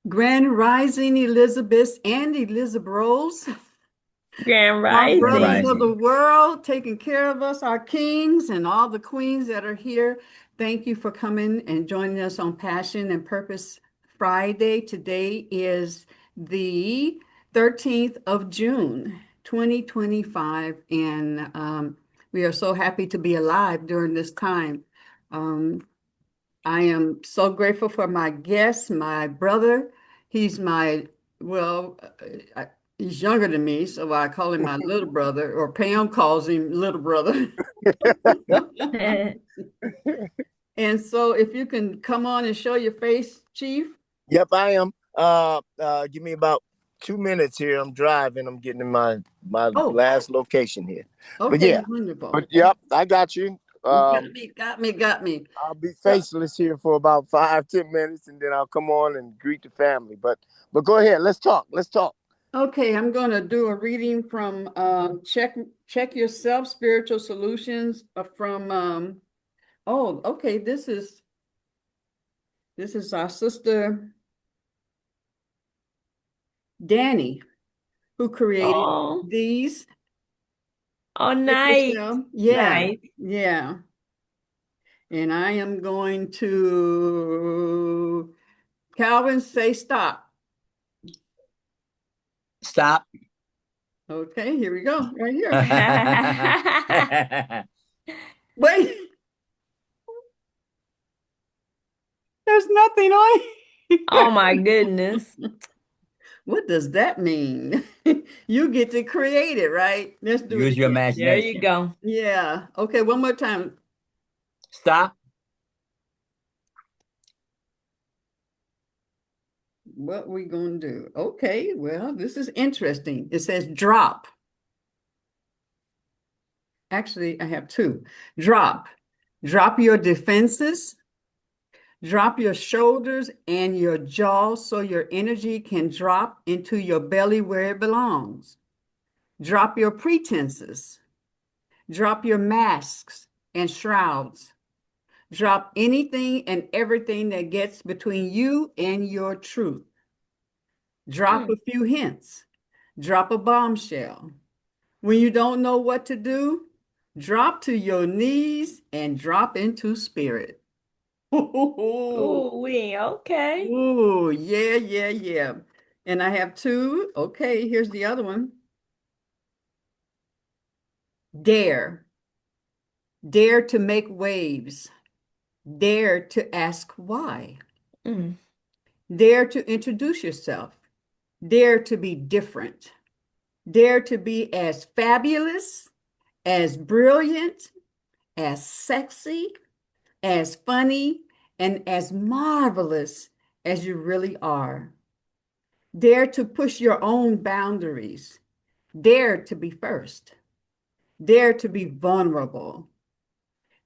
Grand Rising, Elizabeth and Elizabeth Rose, Grand our Grand brothers Rising. of the Rising. world, taking care of us, our kings, and all the queens that are here. Thank you for coming and joining us on Passion and Purpose Friday. Today is the 13th of June, 2025, and we are so happy to be alive during this time. Um, I am so grateful for my guest, my brother. He's my, well, he's younger than me, so I call him my little brother, or Pam calls him little brother. And so if you can come on and show your face, Chief. Yep, I am. Give me about 2 minutes here. I'm driving. I'm getting in my Oh, last location here. But okay, yeah, wonderful. but yep, I got you. Got me. I'll be So, faceless here for about 5-10 minutes, and then I'll come on and greet the family. But go ahead. Let's talk. Let's talk. okay, I'm going to do a reading from Check Yourself, Spiritual Solutions from oh, okay, this is our sister Danny, who created Oh, these. oh, Check nice. yourself. Yeah, Nice. yeah. And I am going to Calvin say stop. Stop. Okay, here we go. Right here. Wait, there's nothing on Oh here. my goodness. What does that mean? You get to create it, right? Let's do it Use your again. There you imagination. go. Yeah. Okay, one more time. Stop. What we gonna do? Okay, well, this is interesting. It says drop. Actually, I have two. Drop. Drop your defenses, drop your shoulders and your jaw so your energy can drop into your belly where it belongs. Drop your pretenses, drop your masks and shrouds. Drop anything and everything that gets between you and your truth. Drop Mm. a few hints, drop a bombshell. When you don't know what to do, drop to your knees and drop into spirit. Ooh, Ooh, we okay. yeah, yeah, yeah. And I have two. Okay, here's the other one. Dare. Dare to make waves. Dare to ask why. Mm. Dare to introduce yourself. Dare to be different. Dare to be as fabulous, as brilliant, as sexy, as funny, and as marvelous as you really are. Dare to push your own boundaries. Dare to be first. Dare to be vulnerable.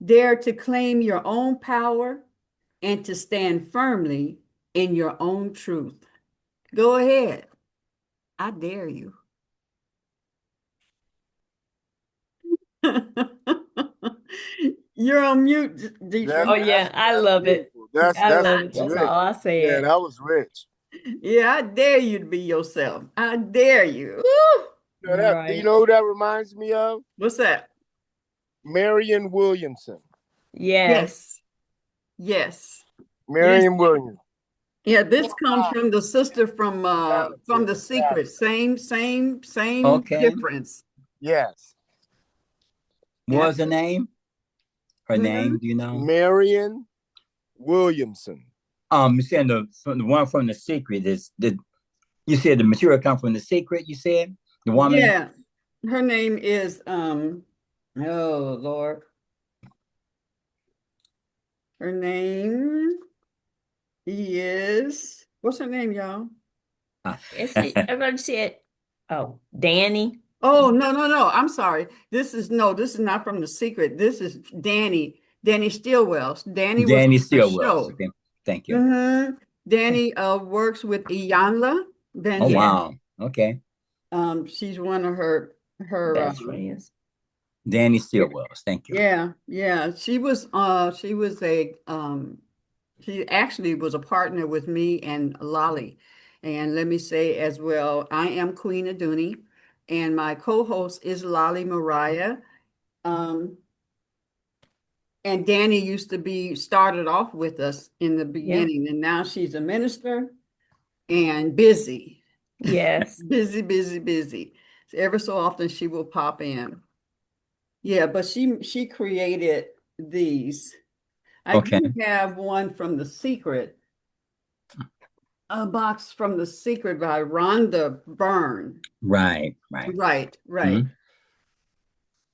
Dare to claim your own power and to stand firmly in your own truth. Go ahead. I dare you. You're on mute, That's Oh Deidre. yeah, that's I that's love it. beautiful. That's I that's love I, it. That's rich. all I Yeah, said. that was rich. yeah, I dare you to be yourself. I dare you. Woo! Do you Right. know who that reminds me of? What's that? Marion Williamson. Yes. Yes, yes, yes. Marion Williams. Yeah, this comes from the sister from Talented, The Secret. talented. Same Okay. difference. Yes. What was the Absolutely. name? Her Mhm. name, do you know? Marion Williamson. You said the one from the secret is the you said the material come from the secret, you said? The woman? Yeah, her name is oh Lord. Her name is what's her name, y'all? I'm going to say it. Oh, Danny. Oh, no, no, no. I'm sorry. This is not from The Secret. This is Danny Stillwell. Danny was Danny on a Stillwell. show. Okay. Thank you. Hmm. Danny works with Iyanla Oh Vanzant. Yeah. wow. Okay. She's one of her Best friends. Danny yeah, Stillwell. Thank you. yeah, yeah. She was a She actually was a partner with me and Lolly. And let me say as well, I am Queen Aduni, and my co-host is Lolly Mariah. Um, and Danny used to be started off with us in the Yeah. beginning, and now she's a minister and busy, Yes. busy, busy, busy. So ever so often she will pop in. Yeah, but she created these. I Okay. do have one from The Secret, a box from The Secret by Rhonda Byrne. Right. Right. Right, right. Mhm.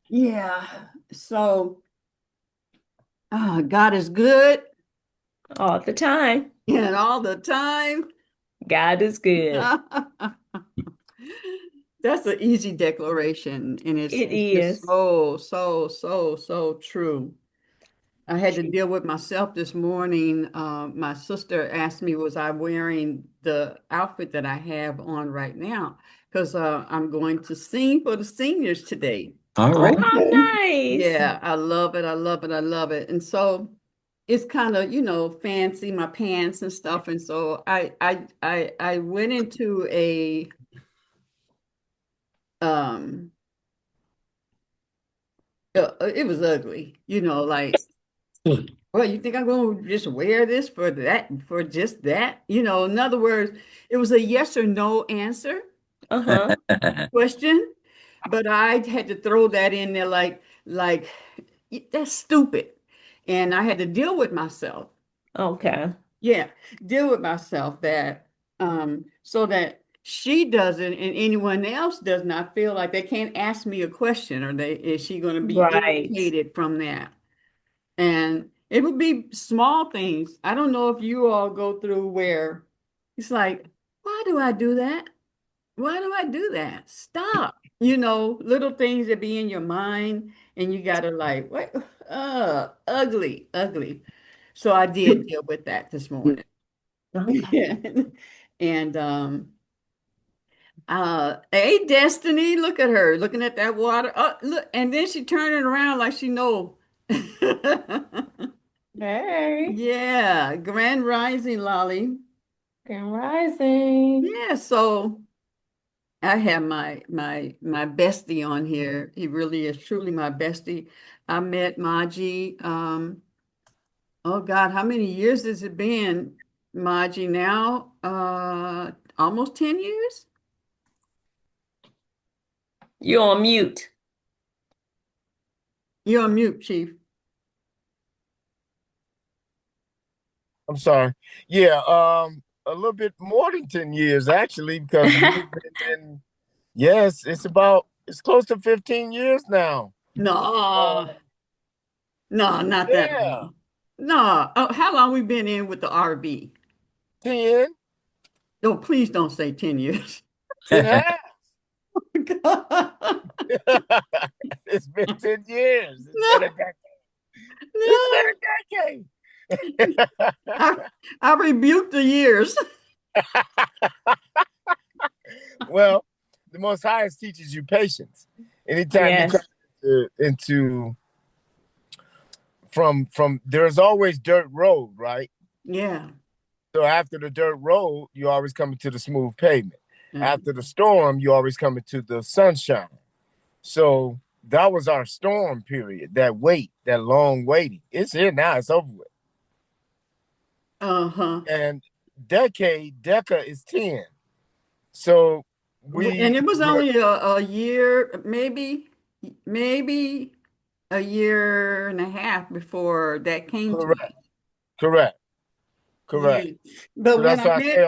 Yeah. So God is good All the time. and all the time. God is good. That's an easy declaration, and It it's just is. so, so, so, so true. I had to deal with myself this morning. My sister asked me, was I wearing the outfit that I have on right now? Because I'm going to sing for the seniors today. All Oh, right. how nice. Yeah, I love it. I love it. I love it. And so it's kind of, fancy, my pants and stuff. And so I went into a um it was ugly, like, well, you think I'm going to just wear this for that, for just that? In other words, it was a yes or no answer Uh-huh. question, but I had to throw that in there like that's stupid. And I had to deal with myself. Okay. Yeah, deal with myself that so that she doesn't and anyone else does not feel like they can't ask me a question or is she going to be Right. irritated from that? And it would be small things. I don't know if you all go through where it's like, why do I do that? Why do I do that? Stop. Little things that be in your mind and you gotta like, what? Ugly, ugly. So I did deal with that this morning. Okay. And hey Destiny, look at her looking at that water. Oh, look, and then she turning around like she know. Hey. Yeah, Grand Rising, Lolly. Grand Rising. Yeah, so I have my bestie on here. He really is truly my bestie. I met Maje. Oh God, how many years has it been, Maje? Now, almost 10 years. You're on mute. You're on mute, Chief. I'm sorry. Yeah, a little bit more than 10 years actually, because we've been in, yes, it's close to 15 years now. No, Um, no, not that yeah, long. No. Oh, how long we been in with the RV? 10. No, please don't say 10 years. It has. God. It's been 10 years. It's been a No, decade. It's no. been a decade. I, I rebuked the years. Well, the Most Highest teaches you patience. Anytime you come Yes. into from there's always dirt road, right? Yeah. So after the dirt road, you always come into the smooth pavement. Yeah. After the storm, you always come into the sunshine. So that was our storm period. That wait, that long waiting. It's here now. It's over with. Uh-huh. And Deca is 10. So And we it was were only a year, maybe a year and a half before that came to correct, me. correct, Yeah. correct. But So when that's I why I say met,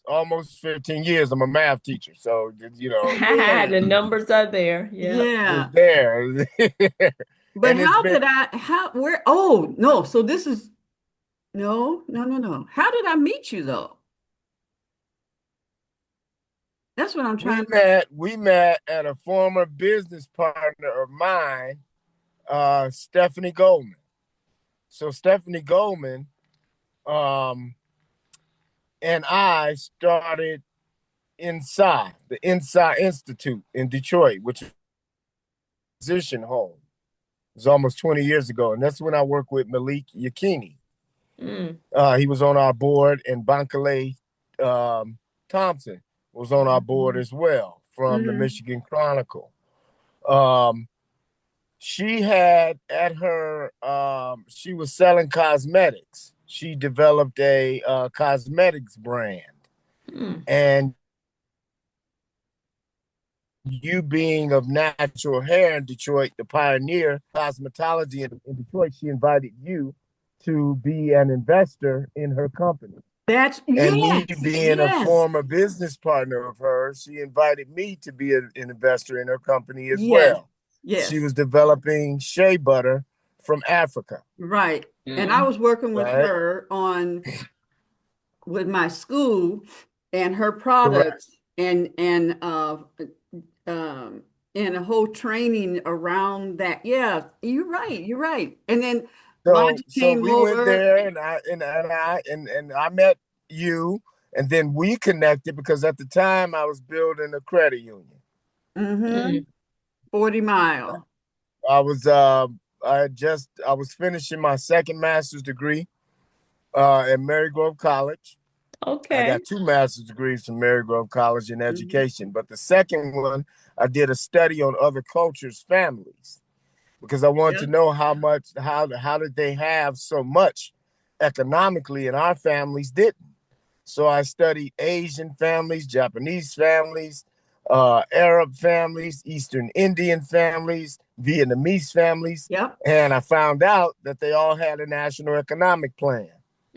almost 15 years. I'm a math teacher, so yeah, The numbers are there. Yep. it's yeah. there, But and it's how been did where, oh, no. So this is, no, no, no, no. How did I meet you though? That's what I'm trying to, we met at a former business partner of mine, Stephanie Goldman. So Stephanie Goldman, um, and I started the Inside Institute in Detroit, which is a physician home. It was almost 20 years ago, and that's when I worked with Malik Yakini. Mm. He was on our board, and Bankole Thompson was on our board as well from the Mhm. Michigan Chronicle. Um, she had at her, she was selling cosmetics. She developed a cosmetics brand. Mm. And you being of natural hair in Detroit, the pioneer cosmetology in Detroit, she invited you to be an investor in her company. That's And me yes, being a yes, former business partner of hers, she invited me to be an investor in her company as yes, well. She yes. was developing shea butter from Africa, Right. And I Mm. was working with right? her on with my school and her Correct. products um and a whole training around that. Yeah, you're right. You're right. And then Maje So came we went over. there, and I met you, and then we connected because at the time I was building a credit union. Mm-hmm. Mm. 40 Mile. I was I was finishing my second master's degree at Marygrove College. I Okay. got two master's degrees from Marygrove College in Mhm. education, but the second one I did a study on other cultures' families because I wanted Yeah. to know how did they have so much economically and our families didn't. So I studied Asian families, Japanese families, Arab families, Eastern Indian families, Vietnamese families, Yep. and I found out that they all had a national economic plan.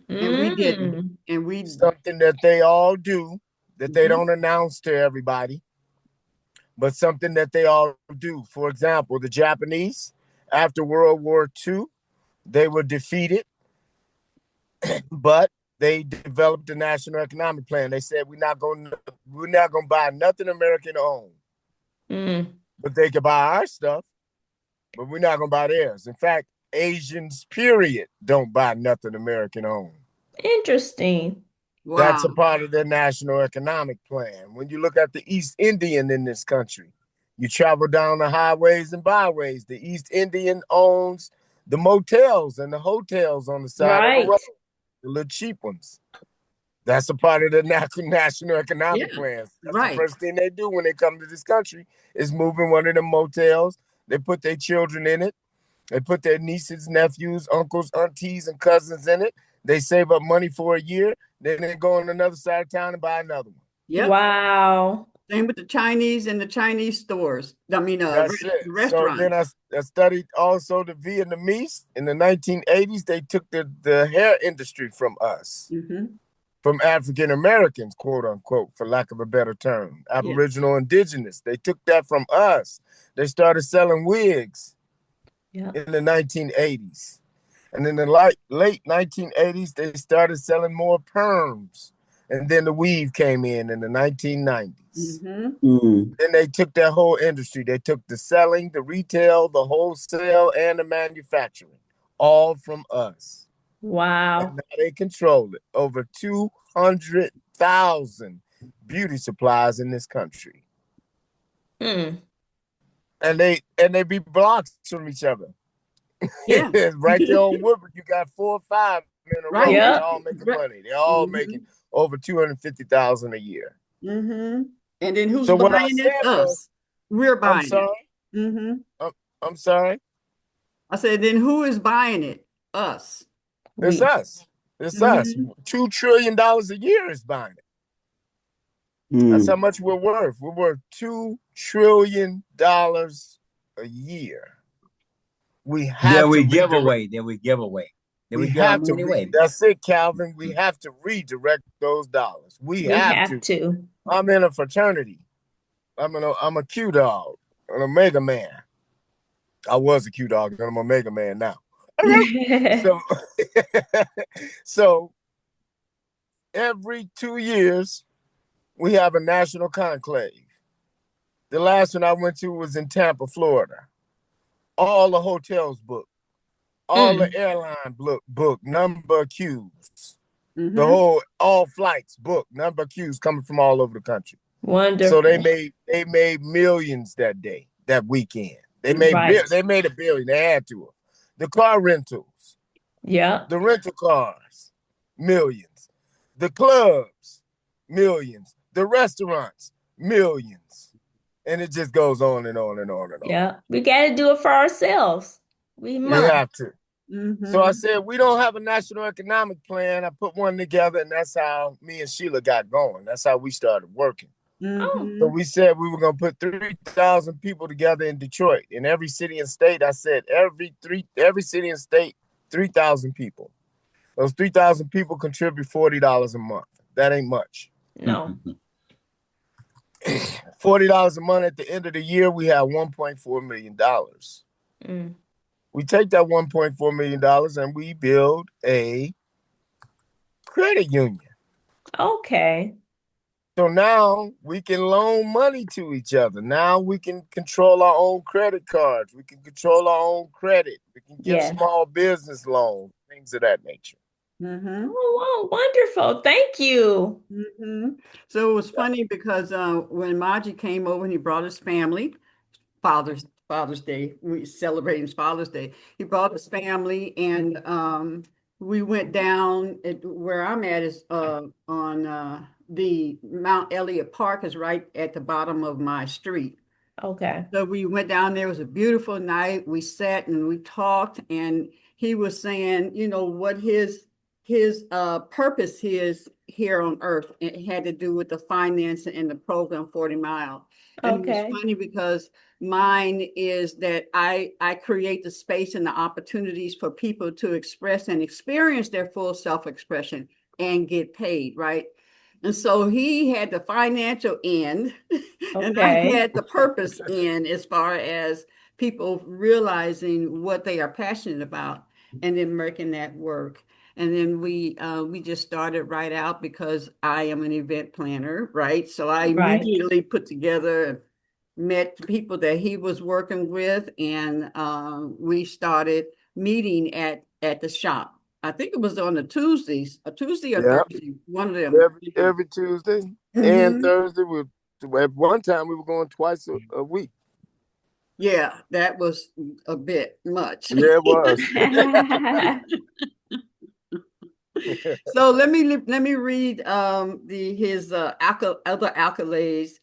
And we didn't. Mm. And we Something that they all do that they mhm. don't announce to everybody, but something that they all do. For example, the Japanese, after World War II, they were defeated, but they developed a national economic plan. They said we're not gonna buy nothing American owned, Mm. but they could buy our stuff, but we're not gonna buy theirs. In fact, Asians, period, don't buy nothing American owned. Interesting. That's Wow. a part of their national economic plan. When you look at the East Indian in this country, you travel down the highways and byways. The East Indian owns the motels and the hotels on the side of the Right. road, the little cheap ones. That's a part of the national Yeah. economic plans. That's the Right. first thing they do when they come to this country is move in one of them motels. They put their children in it. They put their nieces, nephews, uncles, aunties, and cousins in it. They save up money for a year. Then they go on another side of town and buy another one. Yep. Wow. Same with the Chinese and the Chinese stores. I mean, That's it. So then restaurants. I studied also the Vietnamese. In the 1980s, they took the hair industry from us, Hmm. from African Americans, quote unquote, for lack of a better term, Yeah. Aboriginal indigenous. They took that from us. They started selling wigs Yeah. in the 1980s. And in the late 1980s, they started selling more perms. And then the weave came in the 1990s. Hmm. Mm. Then they took that whole industry. They took the selling, the retail, the wholesale, and the manufacturing, all from us. And Wow. now they control it. Over 200,000 beauty supplies in this country. Mm. And they be blocks from each other. Yeah. Right there on Woodward, you got 4 or 5 in a row. Right. They Yep. all making Right. money. They all Hmm. making over 250,000 a year. Hmm. And then who's So what I buying it? said was, Us. We're I'm buying it. sorry, Hmm. I'm, I'm sorry. I said, then who is buying it? Us. It's We. us. It's us. Hmm. $2 trillion a year is buying it. That's how Mm. much we're worth. We're worth $2 trillion a year. We Then have to we give redirect. away. Then we give away. Then we We give our have to money away. that's it, Calvin. We have to redirect those dollars. We We have have to. to. I'm in a fraternity. I'm a Q dog, an Omega man. I was a Q dog, and I'm a Omega man now. So, so every 2 years we have a national conclave. The last one I went to was in Tampa, Florida. All the hotels booked, all the Mm. airline book number queues, Hmm. all flights booked, number queues coming from all over the country. So they Wonderful. made millions that day, that weekend. They Hmm. made Right. they made $1 billion. They had to. The car rentals. Yeah. The rental cars, millions. The clubs, millions. The restaurants, millions. And it just goes on and on and on and on. Yeah. We got to do it for ourselves. We We must. have to. So I said, we don't have a national economic plan. I put one together, and that's how me and Sheila got going. That's how we started working. Oh, So we said we were going to put 3,000 people together in Detroit. In every city and state, I said every city and state, 3,000 people. Those 3,000 people contribute $40 a month. That ain't much. no. $40 a month at the end of the year, we have $1.4 million. Mm. We take that $1.4 million and we build a credit union. Okay. So now we can loan money to each other. Now we can control our own credit cards. We can control our own credit. We can give Yeah. small business loans, things of that nature. Oh, wow, wonderful. Thank you. So it was funny because when Maje came over and he brought his family, Father's Day, we celebrating his Father's Day. He brought his family and we went down where I'm at is on the Mount Elliott Park is right at the bottom of my street. Okay. So we went down there. It was a beautiful night. We sat and we talked, and he was saying, what his purpose is here on Earth. It had to do with the finance and the program 40 Mile. And it was Okay. funny because mine is that I create the space and the opportunities for people to express and experience their full self-expression and get paid, right? And so he had the financial end, and I Okay. had the purpose end as far as people realizing what they are passionate about and then making that work. And then we just started right out because I am an event planner, right? So I Right. immediately put together, met people that he was working with, and we started meeting at the shop. I think it was on a Tuesday or Yeah. Thursday, one of them. Every Tuesday and Mhm. Thursday. At one time we were going twice a week. Yeah, that was a bit much. Yeah, it was. So let me read his other accolades.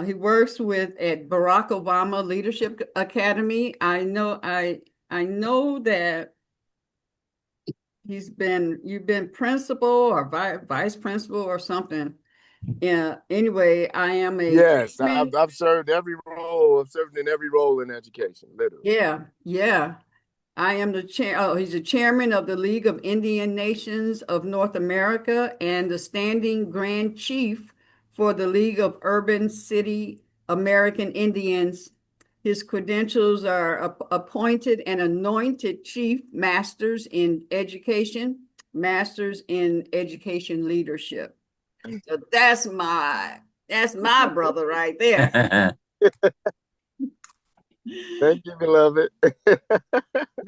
He works with at Barack Obama Leadership Academy. I know that you've been principal or vice principal or something. Yeah. Anyway, I am a Yes, chairman. I've served every role. I've served in every role in education, literally. Yeah, yeah. I am the chair. Oh, he's the chairman of the League of Indian Nations of North America and the standing grand chief for the League of Urban City American Indians. His credentials are appointed and anointed chief, masters in education leadership. So that's my brother right there. Thank you, beloved.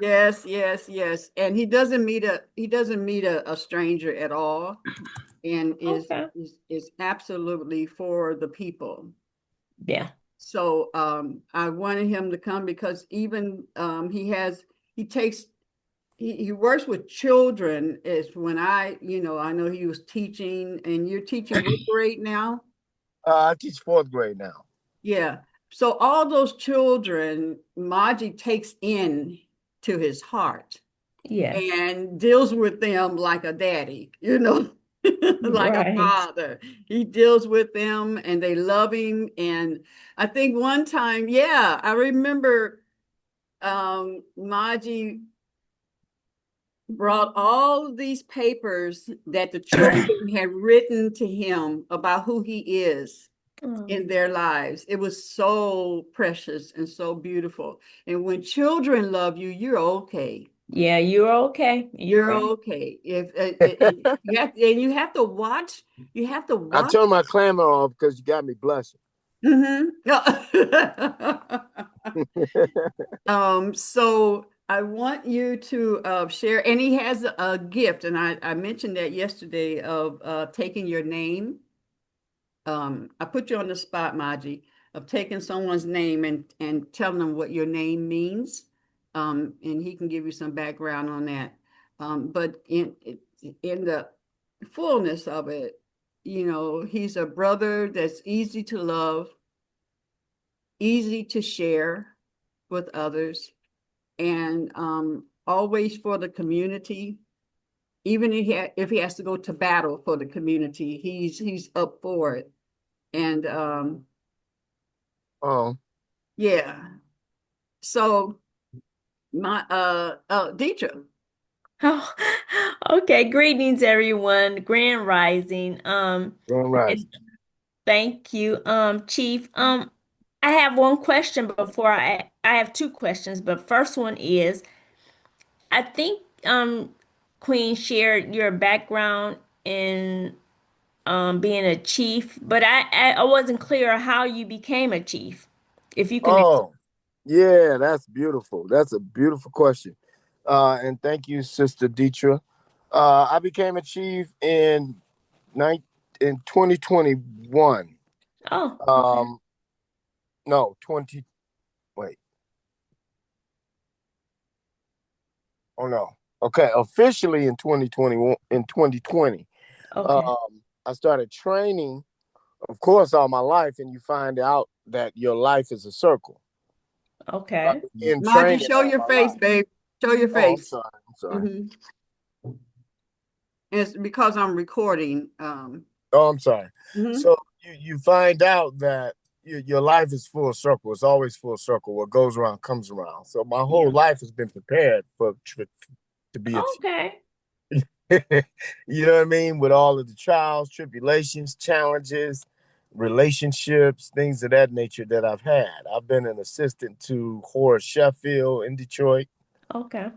Yes, yes, yes. And he doesn't meet a stranger at all, and is Okay. is is absolutely for the people. Yeah. So I wanted him to come because even he takes he works with children is when I know he was teaching, and you're teaching what grade now? I teach fourth grade now. Yeah. So all those children, Maji takes in to his heart Yes. and deals with them like a daddy, like a Right. father. He deals with them and they love him. And I think one time, yeah, I remember Maji brought all of these papers that the children had written to him about who he is Oh. in their lives. It was so precious and so beautiful. And when children love you, you're okay. Yeah, you're okay. You're You're right. okay. If you have to watch, you have to I watch. turned my clamor off because you got me blushing. So I want you to share, and he has a gift, and I mentioned that yesterday of taking your name. I put you on the spot, Maji, of taking someone's name and telling them what your name means. and he can give you some background on that. But in the fullness of it, he's a brother that's easy to love, easy to share with others, and always for the community. Even if he has to go to battle for the community, he's up for it. And Oh, yeah, so my Deidre. Oh, okay. Greetings, everyone. Grand Rising. all right. And thank you, Chief. I have one question before I have two questions, but first one is I think Queen shared your background in being a chief, but I wasn't clear how you became a chief. If you can. Oh, yeah, that's beautiful. That's a beautiful question. And thank you, Sister Deetra. I became a chief in 2021. Oh, okay. Um, no, 20. Wait. Oh no. Okay, officially in 2021, in 2020. Okay. I started training, of course, all my life, and you find out that your life is a circle. So Okay. I've been in Maje, training show all your my face, life. babe. Show your Oh, I'm face. sorry. I'm sorry. hmm It's because I'm recording. Oh, I'm sorry. Mhm. So you find out that your life is full circle. It's always full circle. What goes around comes around. So my whole Yeah. life has been prepared to be a chief. Okay. You know what I mean? With all of the trials, tribulations, challenges, relationships, things of that nature that I've had. I've been an assistant to Horace Sheffield in Detroit, Okay.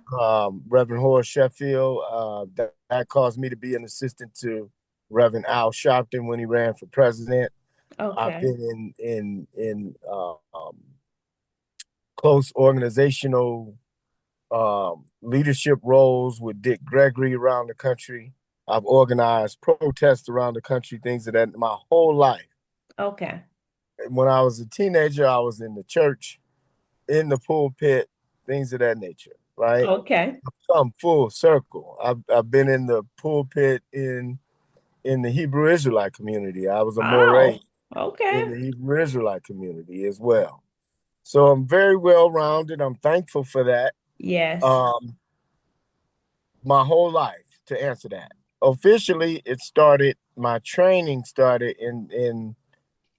Reverend Horace Sheffield. That caused me to be an assistant to Reverend Al Sharpton when he ran for president. I've Okay. been in close organizational leadership roles with Dick Gregory around the country. I've organized protests around the country, things of that my whole life. Okay. When I was a teenager, I was in the church, in the pulpit, things of that nature, right? Okay. Come full circle. I've been in the pulpit in the Hebrew Israelite community. I was a Moray Wow. Okay. in the Hebrew Israelite community as well. So I'm very well rounded. I'm thankful for that. Yes. Um, my whole life to answer that. Officially, my training started in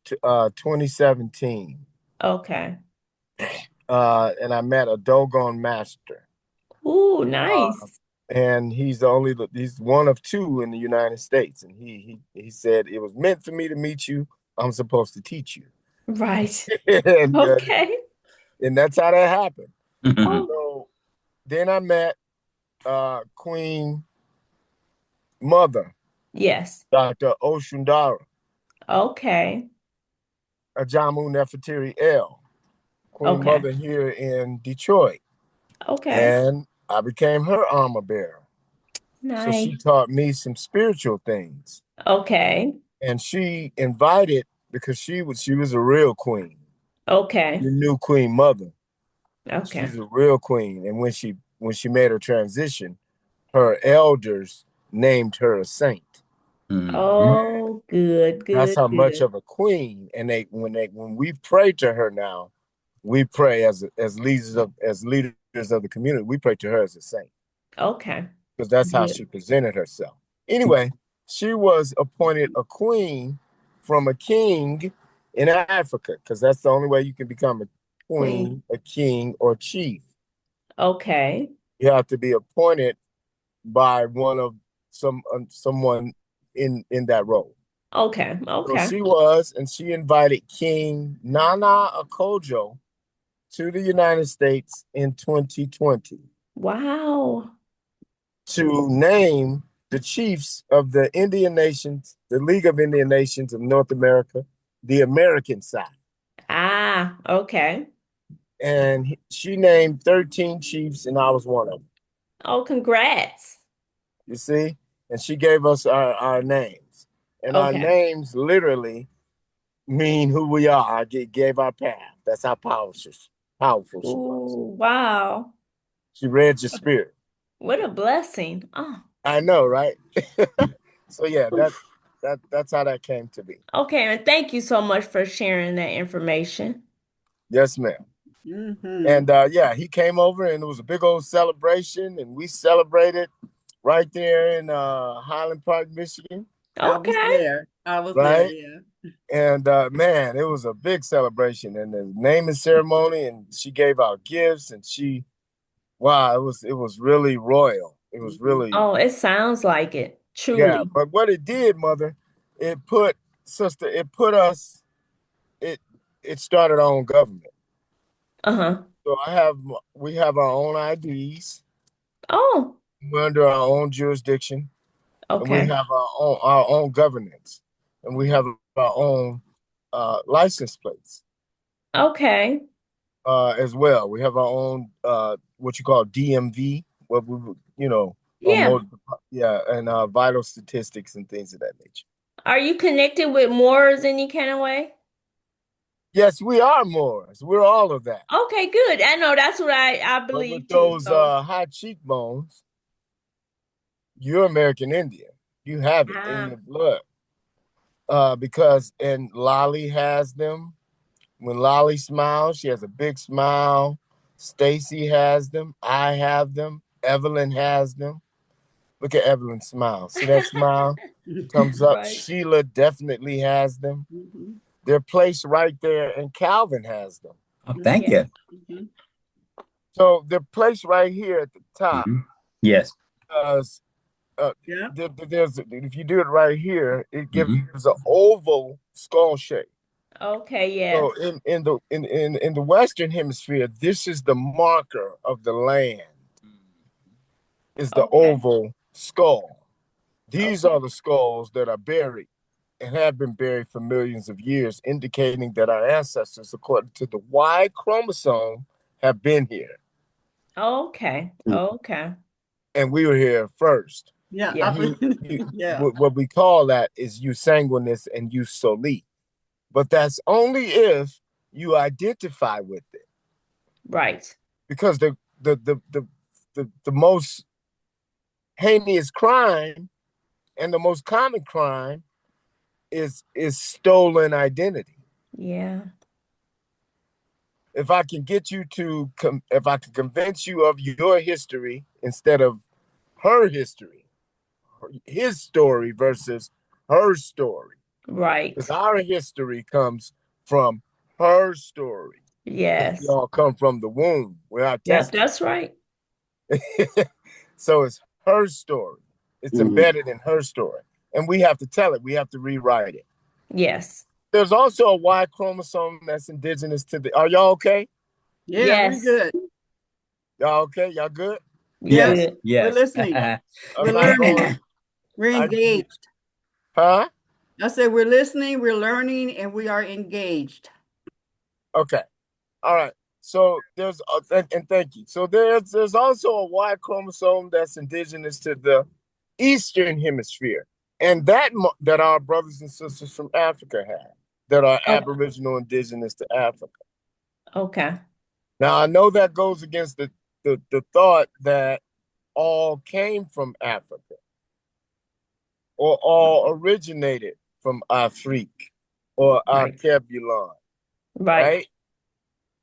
2017. Okay. And I met a doggone master. Ooh, Uh, nice. and he's one of two in the United States. And he said it was meant for me to meet you. I'm supposed to teach you. Right. and uh, Okay. and that's how that happened. Oh, So then I met Queen Mother, yes. Dr. Oshundara Okay. Ajamu Nefertiri L, Queen Okay. Mother here in Detroit. Okay. And I became her armor bearer. So she Nice. taught me some spiritual things. Okay. And she invited, because she was a real queen. Okay. You knew Queen Mother. Okay. She's a real queen. And when she made her transition, her elders named her a saint. Mhm. Oh, good, That's good, how much good. of a queen. And when we pray to her now, we pray as leaders of the community. We pray to her as a saint Okay. because that's how Good. she presented herself. Anyway, she was appointed a queen from a king in Africa because that's the only way you can become a Queen. queen, a king, or chief. Okay. You have to be appointed by one of someone in that role. Okay. So Okay. she was, and she invited King Nana Akojo to the United States in 2020 Wow. to name the chiefs of the Indian nations, the League of Indian Nations of North America, the American side. Ah, okay. And she named 13 chiefs, and I was one of them. Oh, congrats. You see? And she gave us our names. And our Okay. names literally mean who we are. I gave our path. That's how powerful she was. Ooh, wow. She read your spirit. What a blessing. Oh. I know, right? So yeah, that's how that came to be. Okay, and thank you so much for sharing that information. Yes, ma'am. Mm-hmm. And yeah, he came over and it was a big old celebration, and we celebrated right there in Highland Park, Michigan, I was Okay. there. I was there, right? yeah. And man, it was a big celebration and the naming ceremony, and she gave out gifts, and wow, it was really royal. It was Mm-hmm. really, Oh, it sounds like it. yeah. Truly. But what it did, mother, it put sister, it put us, it it started our own government. Uh-huh. So we have our own IDs. Oh, We're under our own jurisdiction, and we okay. have our own governance, and we have our own license plates Okay. as well. We have our own what you call DMV, what we would, or Yeah. yeah, and vital statistics and things of that nature. Are you connected with Moors any kind of way? Yes, we are Moors. We're all of that. Okay, good. I know that's what I But with believe too. those So, high cheekbones, you're American Indian. You have it in ah, your blood. Because and Lolly has them. When Lolly smiles, she has a big smile. Stacy has them. I have them. Evelyn has them. Look at Evelyn's smile. See that smile? Comes up. right. Sheila definitely has them. Mm-hmm. They're placed right there, and Calvin has them. Oh, thank Mm-hmm. Yeah. you. Mm-hmm. So they're placed right here at the top Mhm. Yes. because Yeah. there's if you do it right here, it gives Hmm. an oval skull shape. Okay, So yes. in the Western Hemisphere, this is the marker of the land, is the Okay. oval skull. These Okay. are the skulls that are buried and have been buried for millions of years, indicating that our ancestors, according to the Y chromosome, have been here. Okay. Okay. And we were here first. Yeah. Yeah. Yeah. What we call that is you sanguinis and you soli. But that's only if you identify with it. Right. Because the most heinous crime and the most common crime is stolen identity. Yeah. If I can get you if I can convince you of your history instead of her history, his story versus her story, because Right. our history comes from her story. Because we Yes. all come from the womb. We're our Yep, testament. that's right. So it's her story. It's Mhm. embedded in her story. And we have to tell it. We have to rewrite it. Yes. There's also a Y chromosome that's indigenous to the. Are y'all okay? Yeah, we Yes. good. Y'all okay? Y'all good? We Yep. Yes. good. We're Yes. listening. I'm We're not learning. going. We're I need you. engaged. Huh? I said we're listening, we're learning, and we are engaged. Okay. All right. So and thank you. So there's also a Y chromosome that's indigenous to the Eastern Hemisphere, and that our brothers and sisters from Africa have, that are Oh, Aboriginal indigenous to Africa. okay. Now I know that goes against the thought that all came from Africa or all originated from Afrique or Right. Archebulon, Right. right?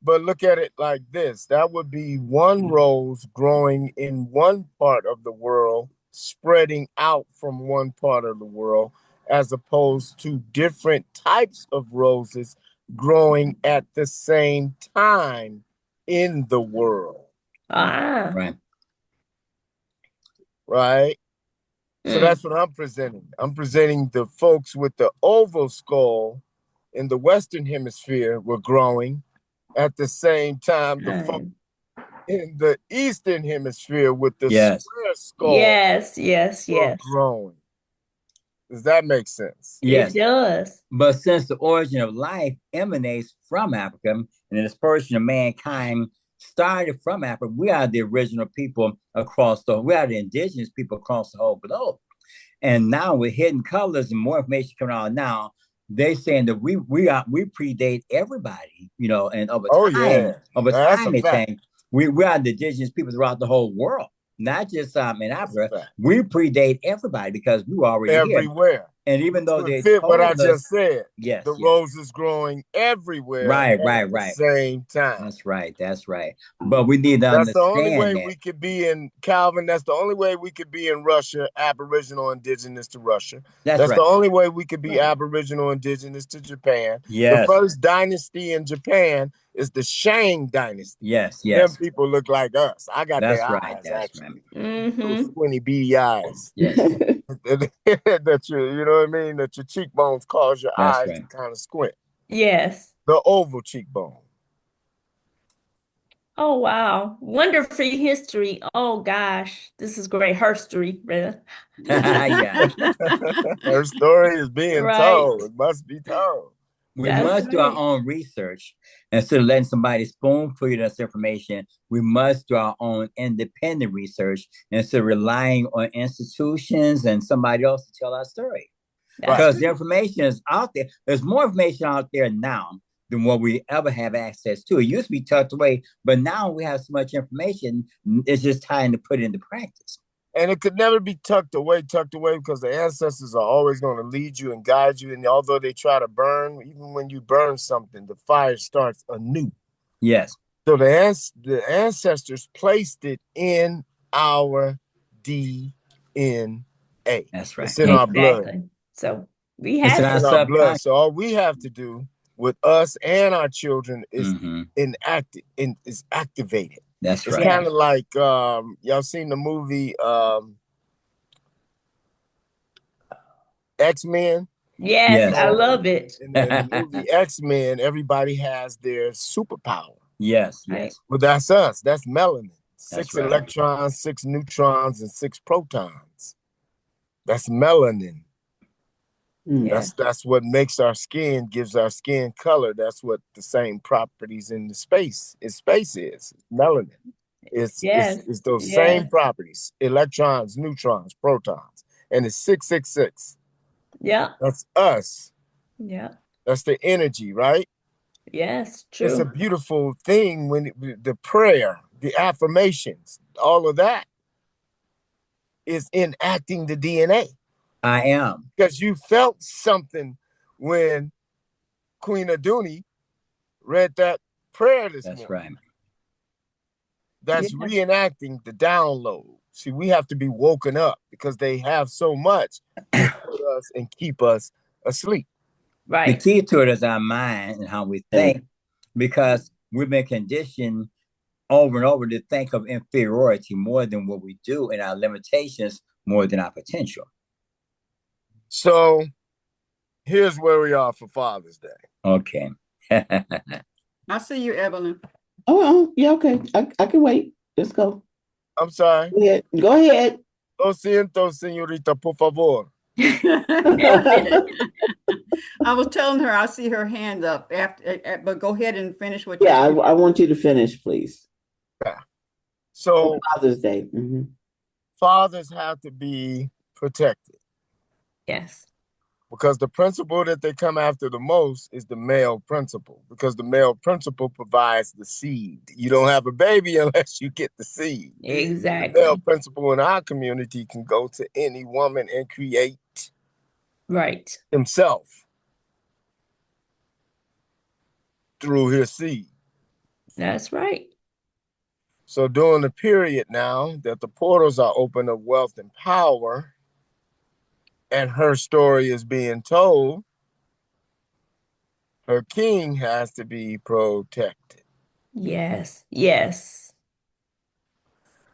But look at it like this. That would be one rose growing in one part of the world, spreading out from one part of the world, as opposed to different types of roses growing at the same time in the world, Ah. Right. right? So Mm. that's what I'm presenting. I'm presenting the folks with the oval skull in the Western Hemisphere were growing at the same time the folks Time. in the Eastern Hemisphere with the Yes. square skull Yes, yes, were yes. growing. Does that make sense? It Yes. does. But since the origin of life emanates from Africa and the dispersion of mankind started from Africa, we are the original people we are the indigenous people across the whole globe. And now with hidden colors and more information coming out now, they're saying that we predate everybody, and Oh yeah, over that's a time it fact. changed. We are the indigenous people throughout the whole world, not just in That's a Africa. fact. We predate everybody because we were already here. Everywhere. And even though To they fit what I told us, just said, yes, the yes. rose is growing everywhere Right, at right, the right. same time. That's right. That's right. But we need to That's the only way understand that. we could be in Calvin. That's the only way we could be in Russia, Aboriginal indigenous to Russia. That's That's right. the only way we could be Aboriginal indigenous to Japan. The Yes. first dynasty in Japan is the Shang dynasty. Yes, Them yes. people look like us. I got That's their right. eyes That's actually. right. Those Mm-hmm. squinty beady eyes. Yes. That you know what I mean? That your cheekbones cause your That's eyes right. to kind of squint. Yes. The oval cheekbone. Oh, wow. Wonderful history. Oh, gosh. This is great history, brother. Yeah. Her story is being Right. told. It must be told. We That's must do our right. own research instead of letting somebody spoon feed us information. We must do our own independent research instead of relying on institutions and somebody else to tell our story. That's Because true. the information is out there. There's more information out there now than what we ever have access to. It used to be tucked away, but now we have so much information. It's just time to put it into practice. And it could never be tucked away, because the ancestors are always going to lead you and guide you. And although they try to burn, even when you burn something, the fire starts anew. Yes. So the ancestors placed it in our DNA. That's right. It's in our blood. Exactly. So we It's in have our In to. our blood. subconscious. So all we have to do with us and our children is Mm-hmm. is activated. That's It's right. kind of like y'all seen the movie X-Men? Yes, Yes. I love it. In the movie X-Men, everybody has their superpower. Yes, Right. yes. Well, that's us. That's melanin. That's 6 right. electrons, 6 neutrons, and 6 protons. That's melanin. Yes. That's what makes our skin, gives our skin color. That's what the same properties in the space is. Melanin. Yes. It's those Yes. same properties: electrons, neutrons, protons, and it's 666. Yeah. That's us. Yeah. That's the energy, right? Yes. It's a True. beautiful thing when the prayer, the affirmations, all of that is enacting the DNA. I am. Because you felt something when Queen Aduni read that prayer this That's morning. right. That's Yeah. reenacting the download. See, we have to be woken up because they have so much to put us and keep us asleep. The Right. key to it is our mind and how we think, because we've been conditioned over and over to think of inferiority more than what we do, and our limitations more than our potential. So here's where we are for Father's Day. Okay. I see you, Evelyn. Oh, yeah, okay. I can wait. Let's go. I'm sorry. Go ahead. Go ahead. Lo siento, señorita, por favor. I was telling her I see her hand up after, but go ahead and finish what Yeah, you're I want you to finish, please. So Father's Day. Mm-hmm. fathers have to be protected Yes. because the principle that they come after the most is the male principle, because the male principle provides the seed. You don't have a baby unless you get the seed. The Exactly. male principle in our community can go to any woman and create Right. himself through his seed. That's right. So during the period now that the portals are open of wealth and power, and her story is being told, her king has to be protected. Yes. Yes.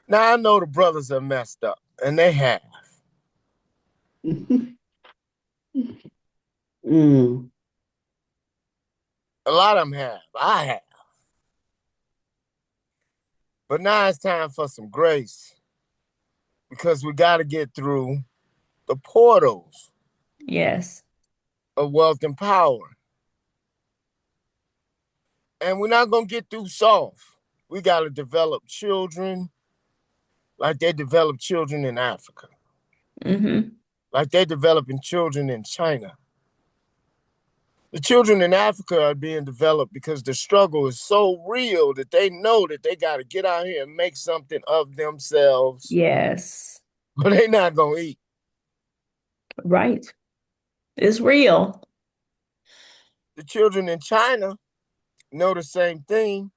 Now, I know the brothers are messed up, and they have. Mm. A lot of them have. I have. But now it's time for some grace, because we got to get through the portals Yes. of wealth and power. And we're not going to get through soft. We got to develop children like they develop children in Africa, Mm-hmm. like they're developing children in China. The children in Africa are being developed because the struggle is so real that they know that they got to get out here and make something of themselves, Yes. but they're not going to eat. Right. It's real. The children in China know the same thing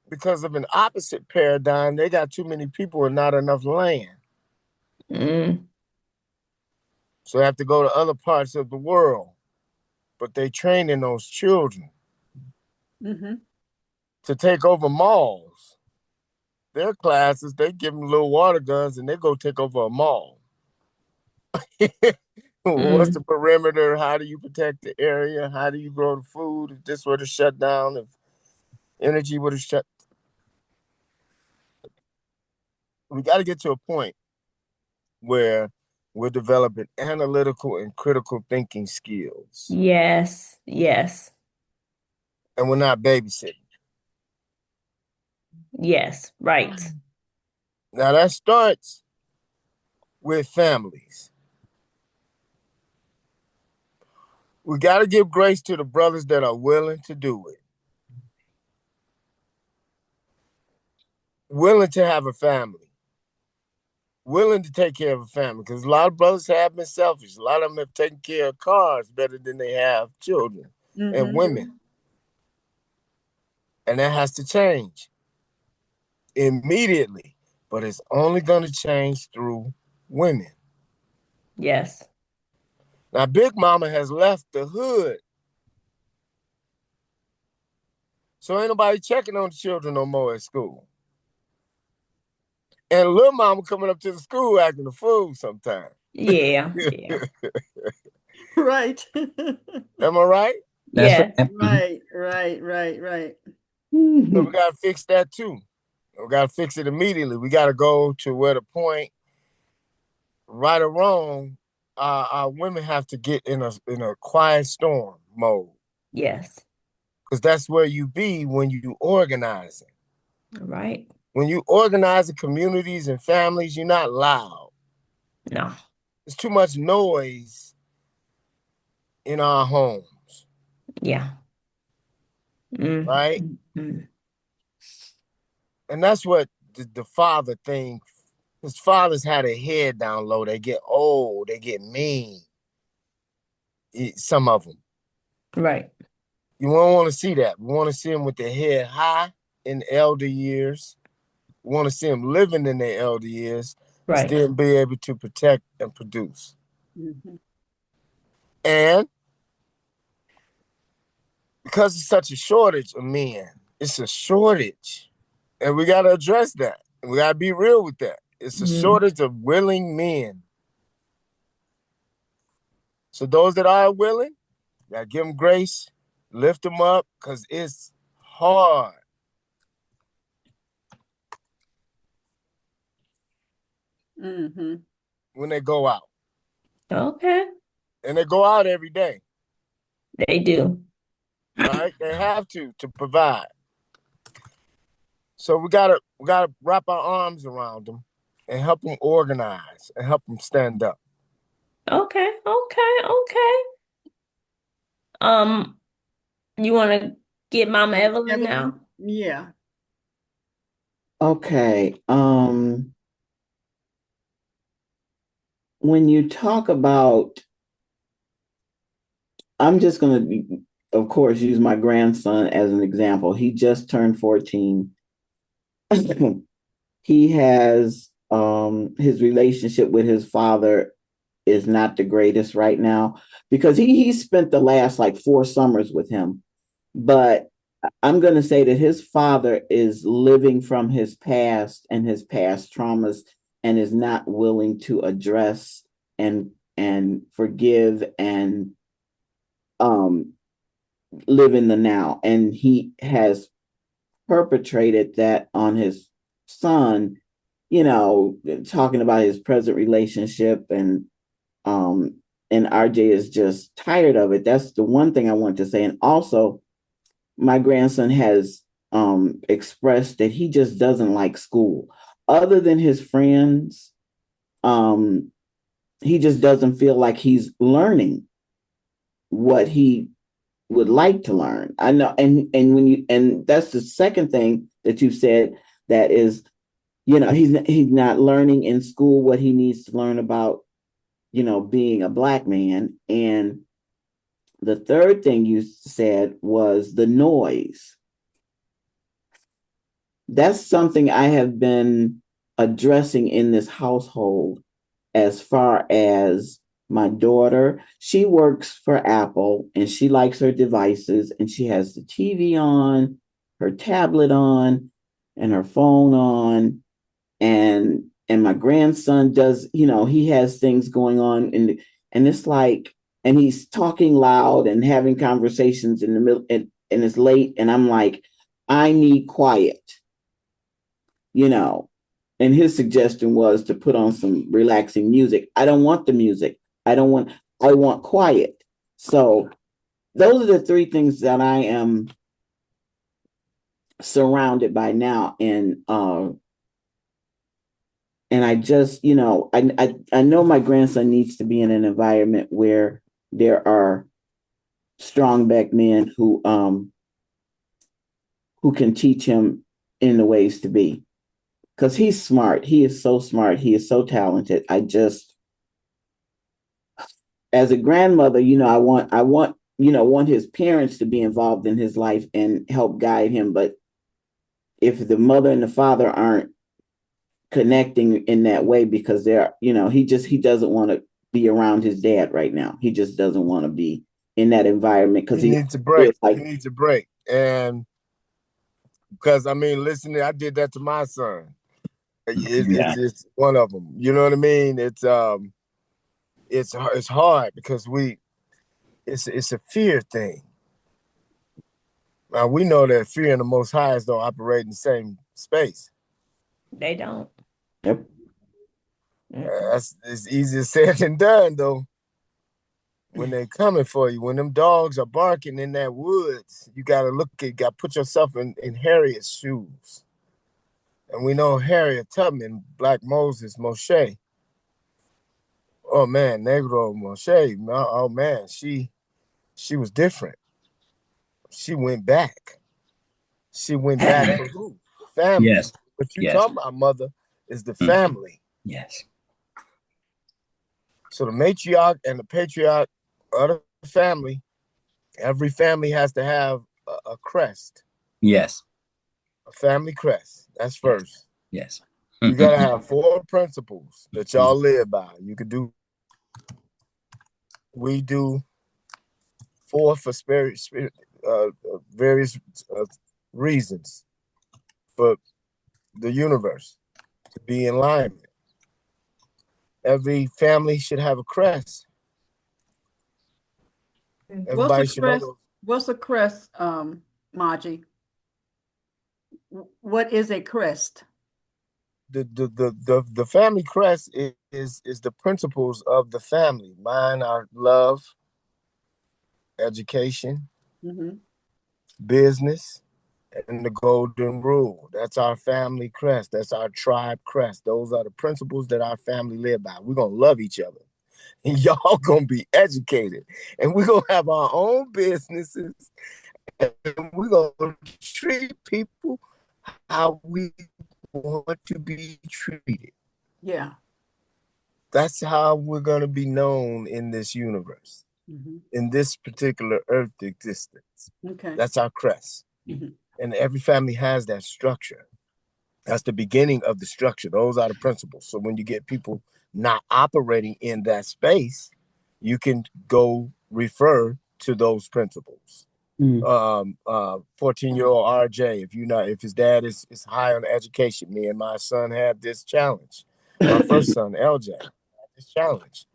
because of an opposite paradigm. They got too many people and not enough land. Mm. So they have to go to other parts of the world. But they training those children to take over malls. Their classes, they give them little water guns and they go take over a mall. What's the Mm. perimeter? How do you protect the area? How do you grow the food? If this were to shut down, if energy would have shut, we got to get to a point where we're developing analytical and critical thinking skills, Yes. Yes. and we're not babysitting. Yes. Right. Now that starts with families. We got to give grace to the brothers that are willing to do it, willing to have a family, willing to take care of a family. Because a lot of brothers have been selfish. A lot of them have taken care of cars better than they have children and women. And that has to change immediately. But it's only going to change through women. Yes. Now, Big Mama has left the hood. So ain't nobody checking on the children no more at school. And little mama coming up to the school acting a fool sometimes. Yeah. Yeah. Right. Am I right? That's Yes. right. Right. So we got to fix that too. We got to fix it immediately. We got to go to where the point, right or wrong, our women have to get in a quiet storm mode. Yes. Because that's where you be when you organize it. Right. When you organize the communities and families, you're not loud. No. There's too much noise in our homes. Yeah. Mm. Right? Mm. And that's what the father thing, his fathers had a head down low. They get old, they get mean. Some of them. Right. You don't want to see that. We want to see them with their head high in elder years. We want to see them living in their elder years, and Right. still be able to protect and produce. And because it's such a shortage of men, it's a shortage. And we got to address that. We got to be real with that. It's a shortage of willing men. So those that are willing, you got to give them grace, lift them up, because it's hard. When they go out. Okay. And they go out every day. They do. Right? They have to provide. So we gotta wrap our arms around them and help them organize and help them stand up. Okay. You want to get Mama Evelyn now? Yeah. Okay. When you talk about, I'm just going to, of course, use my grandson as an example. He just turned 14. He has his relationship with his father is not the greatest right now because he spent the last like 4 summers with him. But I'm going to say that his father is living from his past and his past traumas and is not willing to address and forgive and live in the now. And he has perpetrated that on his son, talking about his present relationship and RJ is just tired of it. That's the one thing I want to say. And also, my grandson has expressed that he just doesn't like school. Other than his friends, he just doesn't feel like he's learning what he would like to learn. I know, and that's the second thing that you said, that is, he's not learning in school what he needs to learn about, being a Black man. And the third thing you said was the noise. That's something I have been addressing in this household, as far as my daughter. She works for Apple and she likes her devices, and she has the TV on, her tablet on, and her phone on. And my grandson does, he has things going on, and it's like, and he's talking loud and having conversations in the middle, and it's late, and I'm like, I need quiet, you know. And his suggestion was to put on some relaxing music. I don't want the music. I want quiet. So those are the three things that I am surrounded by now. And I just, I know my grandson needs to be in an environment where there are strong Black men who can teach him in the ways to be. Because he's smart. He is so smart. He is so talented. I just, as a grandmother, want his parents to be involved in his life and help guide him. But if the mother and the father aren't connecting in that way, because he doesn't want to be around his dad right now. He just doesn't want to be in that environment, because he needs a break. He needs a break. And because, listen, I did that to my son. It's one of them. You know what I mean? It's hard because it's a fear thing. Now we know that fear and the Most High don't operate in the same space. They don't. Yep. It's easier said than done, though. When they coming for you, when them dogs are barking in that woods, you got to put yourself in Harriet's shoes. And we know Harriet Tubman, Black Moshe. Oh man, Negro Moshe. Oh man, she was different. She went back. She went back for who? Family. Yes. What you talking about, mother, is the family. Yes. So the matriarch and the patriarch of the family, every family has to have a crest. Yes. A family crest. That's first. Yes. You gotta have 4 principles that y'all live by. We do 4 for various reasons for the universe to be in alignment. Every family should have a crest. Everybody should know. What's a crest, Maje? What is a crest? The family crest is the principles of the family. Mine are love, education, business, and the golden rule. That's our family crest. That's our tribe crest. Those are the principles that our family live by. We're gonna love each other, and y'all gonna be educated, and we're gonna have our own businesses, and we're gonna treat people how we want to be treated. Yeah. That's how we're going to be known in this universe, in this particular earth existence. Okay. That's our crest. And every family has that structure. That's the beginning of the structure. Those are the principles. So when you get people not operating in that space, you can go refer to those principles. 14-year-old RJ, if his dad is high on education, me and my son had this challenge. My first son, LJ, had this challenge.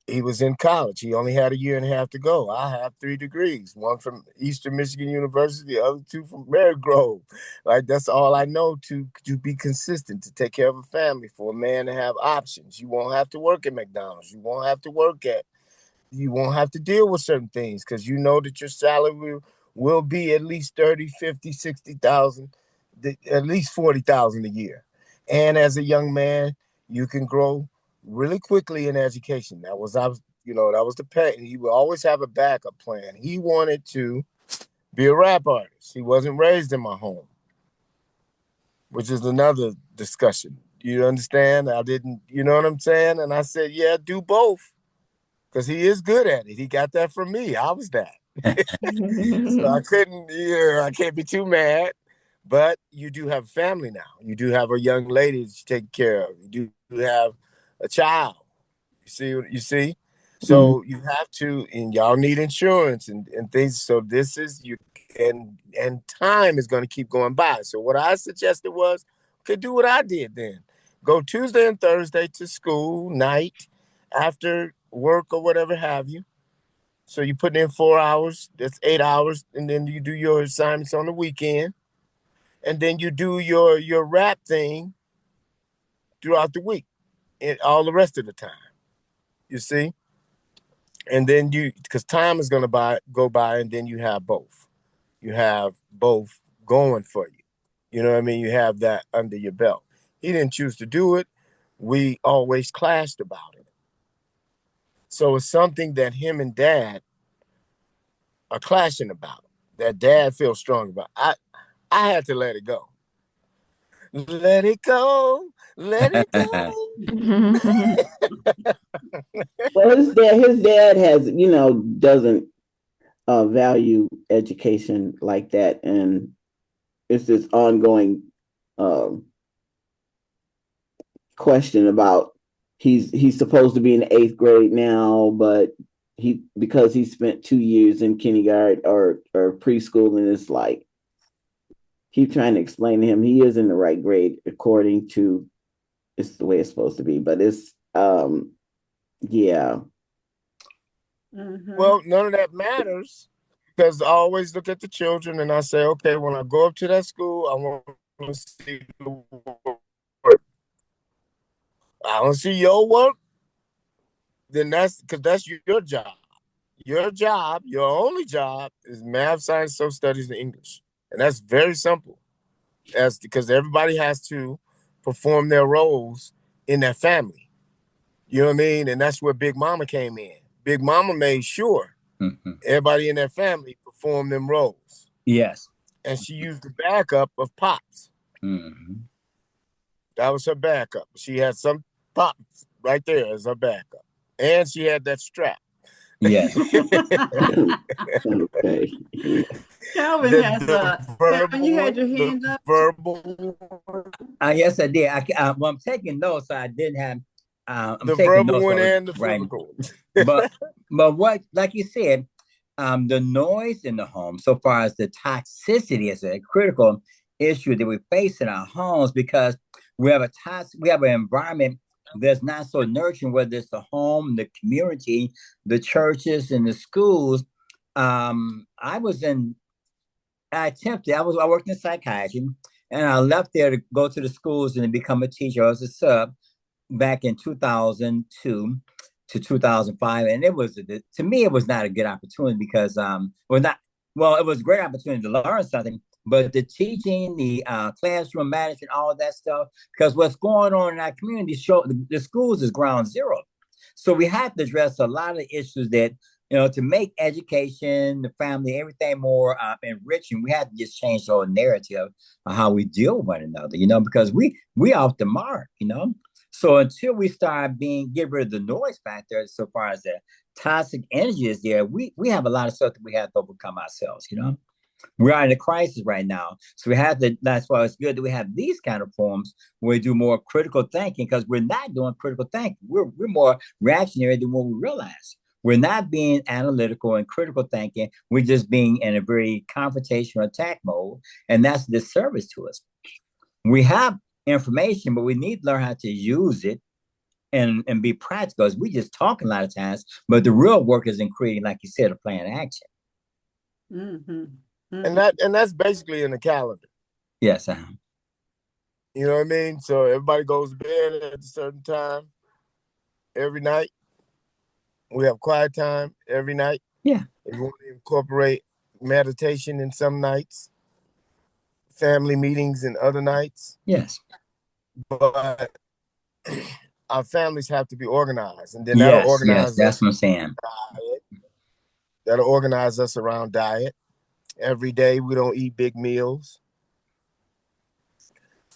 He was in college. He only had a year and a half to go. I have 3 degrees, one from Eastern Michigan University, the other 2 from Marygrove. Like, that's all I know to be consistent, to take care of a family, for a man to have options. You won't have to work at McDonald's. You won't have to deal with certain things, because you know that your salary will be at least 30, 50, 60,000, at least 40,000 a year. And as a young man, you can grow really quickly in education. That was That was the pay. He would always have a backup plan. He wanted to be a rap artist. He wasn't raised in my home, which is another discussion. You understand? I didn't, you know what I'm saying? And I said, yeah, do both. Because he is good at it. He got that from me. I was that. So I couldn't, I can't be too mad. But you do have a family now. You do have a young lady to take care of. You do have a child. You see? Mhm. So you have to, and y'all need insurance and things. So this is you and time is going to keep going by. So what I suggested was, okay, do what I did then. Go Tuesday and Thursday to school, night, after work or whatever have you. So you put in 4 hours, that's 8 hours, and then you do your assignments on the weekend. And then you do your rap thing throughout the week and all the rest of the time. You see? And then because time is going to go by, and then you have both. You have both going for you. You know what I mean? You have that under your belt. He didn't choose to do it. We always clashed about it. So it's something that him and dad are clashing about, that dad feels strong about. I had to let it go. Let it go. Let it go. Well, his dad has, doesn't value education like that, and it's this ongoing um, question about he's supposed to be in the eighth grade now, but because he spent 2 years in kindergarten or preschool, and it's like keep trying to explain to him he is in the right grade according to it's the way it's supposed to be, but it's yeah. Well, none of that matters because I always look at the children and I say, okay, when I go up to that school, I want to see the work. I want to see your work. Then that's because that's your job. Your job, your only job is math, science, social studies, and English. And that's very simple. That's because everybody has to perform their roles in that family. You know what I mean? And that's where Big Mama came in. Big Mama made sure everybody in that family performed them roles. Yes. And she used the backup of Pops. Mm-hmm. That was her backup. She had some Pops right there as her backup. And she had that strap. Yes. Okay. Calvin has Calvin, you had your hand up. verbal, Yes, I did. Well, I'm taking notes, so I didn't have. I'm the taking verbal notes. one I was and the writing, physical one. but what, like you said, the noise in the home, so far as the toxicity, is a critical issue that we face in our homes because we have an environment that's not so nurturing, whether it's the home, the community, the churches, and the schools. I was in I worked in psychiatry, and I left there to go to the schools and become a teacher as a sub back in 2002 to 2005. And to me, it was not a good opportunity because, it was a great opportunity to learn something, but the teaching, the classroom management, all of that stuff, because what's going on in our community, the schools is ground zero. So we have to address a lot of issues that, to make education, the family, everything more enriching. We have to just change the whole narrative of how we deal with one another, because we off the mark, So until we start get rid of the noise factor, so far as the toxic energy is there, we have a lot of stuff that we have to overcome ourselves. We are in a crisis right now. So that's why it's good that we have these kind of forums where we do more critical thinking, because we're not doing critical thinking. We're more reactionary than what we realize. We're not being analytical and critical thinking. We're just being in a very confrontational attack mode. And that's a disservice to us. We have information, but we need to learn how to use it and be practical. We just talk a lot of times, but the real work is in creating, like you said, a plan of action. Mm-hmm. And that's basically in the calendar. Yes. You know what I mean? So everybody goes to bed at a certain time every night. We have quiet time every night. Yeah. We want to incorporate meditation in some nights, family meetings in other nights. Yes. But our families have to be organized, and then that'll Yes, organize that's us. what I'm saying. That'll organize us around diet. Every day we don't eat big meals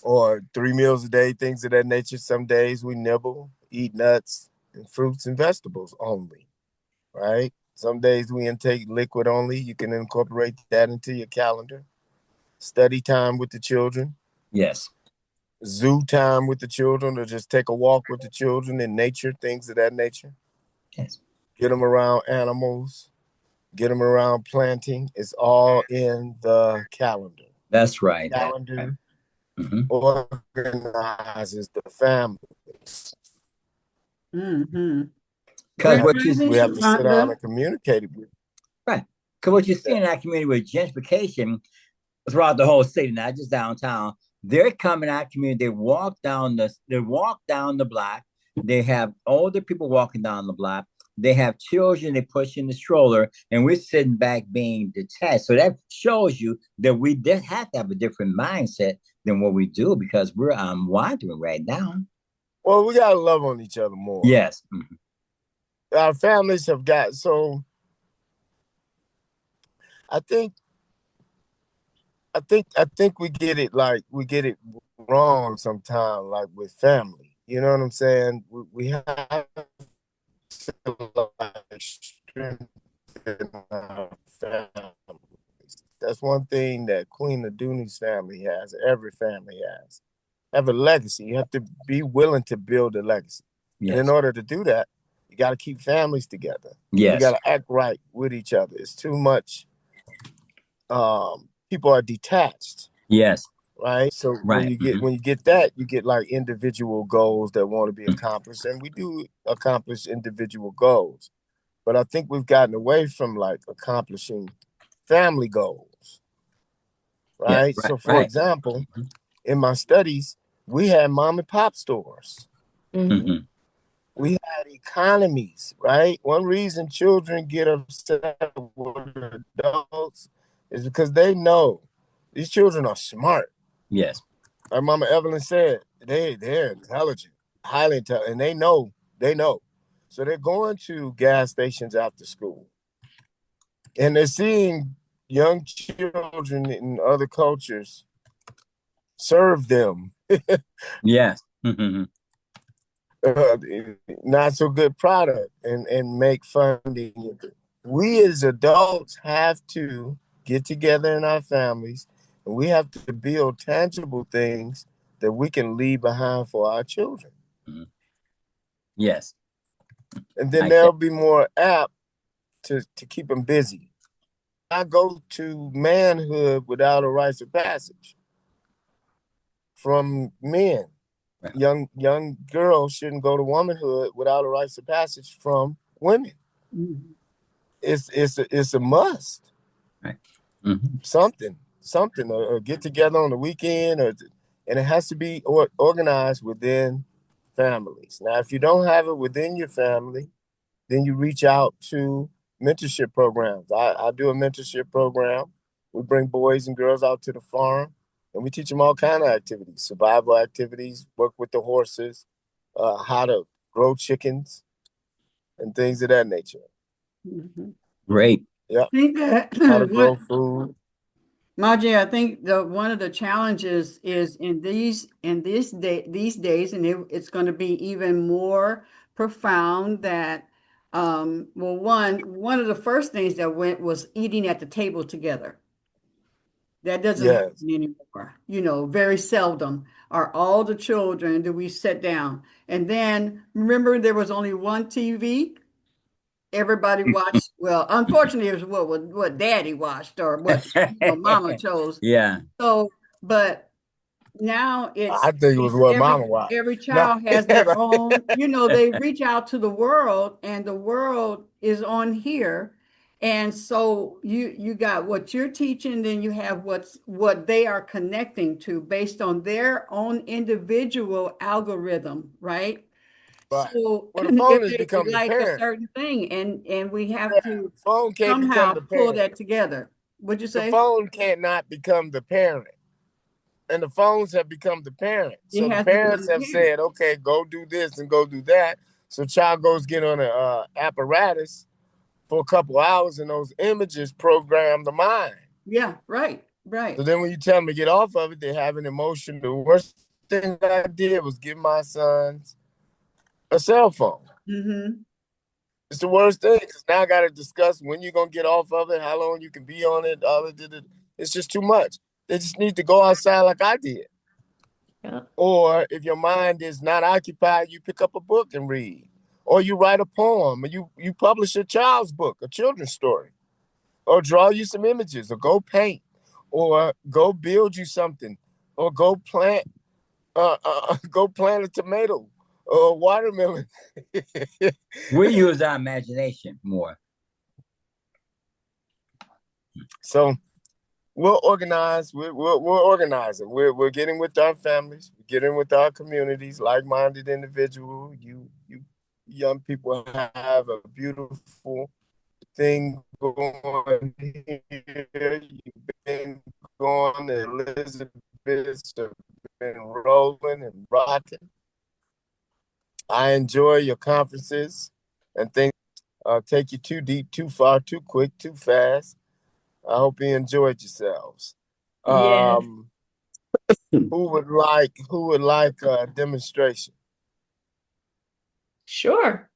or 3 meals a day, things of that nature. Some days we nibble, eat nuts and fruits and vegetables only, right? Some days we intake liquid only. You can incorporate that into your calendar. Study time with the children. Yes. Zoo time with the children, or just take a walk with the children in nature, things of that nature. Yes. Get them around animals. Get them around planting. It's all in the calendar. That's right. Calendar Mm-hmm. organizes the family. Mm-hmm. Because what you We have to sit down and communicate it with. right. Because what you see in that community with gentrification throughout the whole city, not just downtown, they're coming out community. They walk down the block. They have older people walking down the block. They have children they push in the stroller, and we're sitting back being detached. So that shows you that we did have to have a different mindset than what we do because we're wandering right now. Well, we gotta love on each other more. Yes. Mm-hmm. Our families have got so. I think we get it wrong sometimes, like with family. You know what I'm saying? We have to like strengthen our families. That's one thing that Queen Aduni's family has. Every family has. Have a legacy. You have to be willing to build a legacy. Yes. And in order to do that, you got to keep families together. Yes. You got to act right with each other. It's too much. People are detached. Yes. Right. So right. when you get that, you get like individual goals that want to be accomplished, and we do accomplish individual goals. But I think we've gotten away from like accomplishing family goals. Right. Yeah, So for example, in my studies, we had mom and pop stores. Mm-hmm. We had economies, right? One reason children get upset with adults is because they know these children are smart. Yes. Like Mama Evelyn said, they're intelligent, highly intelligent, and they know. So they're going to gas stations after school. And they're seeing young children in other cultures serve them. Yes. Not so good product and make funding. We as adults have to get together in our families, and we have to build tangible things that we can leave behind for our children. Yes. And then they'll be more apt to keep them busy. I go to manhood without a rites of passage from men. Young girls shouldn't go to womanhood without a rites of passage from women. Mm-hmm. It's a must. Right. Mm-hmm. Something, or get together on the weekend, and it has to be organized within families. Now, if you don't have it within your family, then you reach out to mentorship programs. I do a mentorship program. We bring boys and girls out to the farm, and we teach them all kind of activities, survival activities, work with the horses, how to grow chickens, and things of that nature. Mm-hmm. Great. Yeah. How to grow food. Maje, I think one of the challenges is these days, and it's going to be even more profound that one of the first things that went was eating at the table together. That doesn't happen anymore. Very seldom are all the children do we sit down. And then remember there was only one TV. Everybody watched. Well, unfortunately, it was what Daddy watched or what Mama chose. Yeah. So, but now I think it was what Mama watched. Every child has their own. They reach out to the world, and the world is on here. And so you got what you're teaching, then you have what they are connecting to based on their own individual algorithm, right? Right. So the phone has they become like the parent. a certain thing, and we have to phone can't somehow become the pull parent. that together. What'd you say? The phone cannot become the parent. and the phones have become the parents. It So the has become parents the have parent. said, okay, go do this and go do that. So child goes get on an apparatus for a couple hours, and those images program the mind. Yeah, right. So then when you tell them to get off of it, they have an emotion. The worst thing I did was give my sons a cell phone. Mm-hmm. It's the worst thing, because now I got to discuss when you're going to get off of it, how long you can be on it. All of it. It's just too much. They just need to go outside like I did. Yeah. Or if your mind is not occupied, you pick up a book and read. Or you write a poem, or you publish a child's book, a children's story. Or draw you some images, or go paint, or go build you something, or go plant go plant a tomato or a watermelon. We use our imagination more. So we're organized. We're organizing. We're getting with our families. We're getting with our communities, like-minded individuals. You young people have a beautiful thing going here. You've been going. The Elizabeths have been rolling and rocking. I enjoy your conferences and things take you too deep, too far, too quick, too fast. I hope you enjoyed yourselves. Yes. Who would like a demonstration? Sure.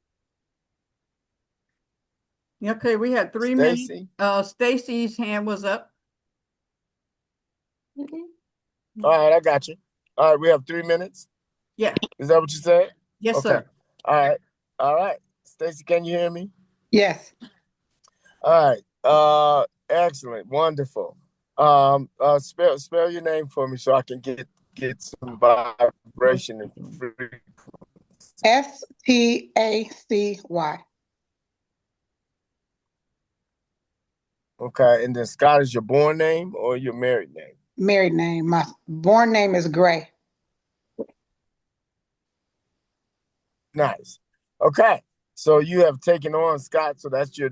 Okay, we had 3 minutes. Stacy? Stacy's hand was up. Mm-hmm. All right, I got you. All right, we have 3 minutes. Yeah. Is that what you said? Yes, Okay. sir. All right. All right. Stacy, can you hear me? Yes. All right. Excellent. Wonderful. Spell your name for me so I can get some vibration and frequency. Stacy. Okay, and then Scott is your born name or your married name? Married name. My born name is Gray. Nice. Okay. So you have taken on Scott. So that's your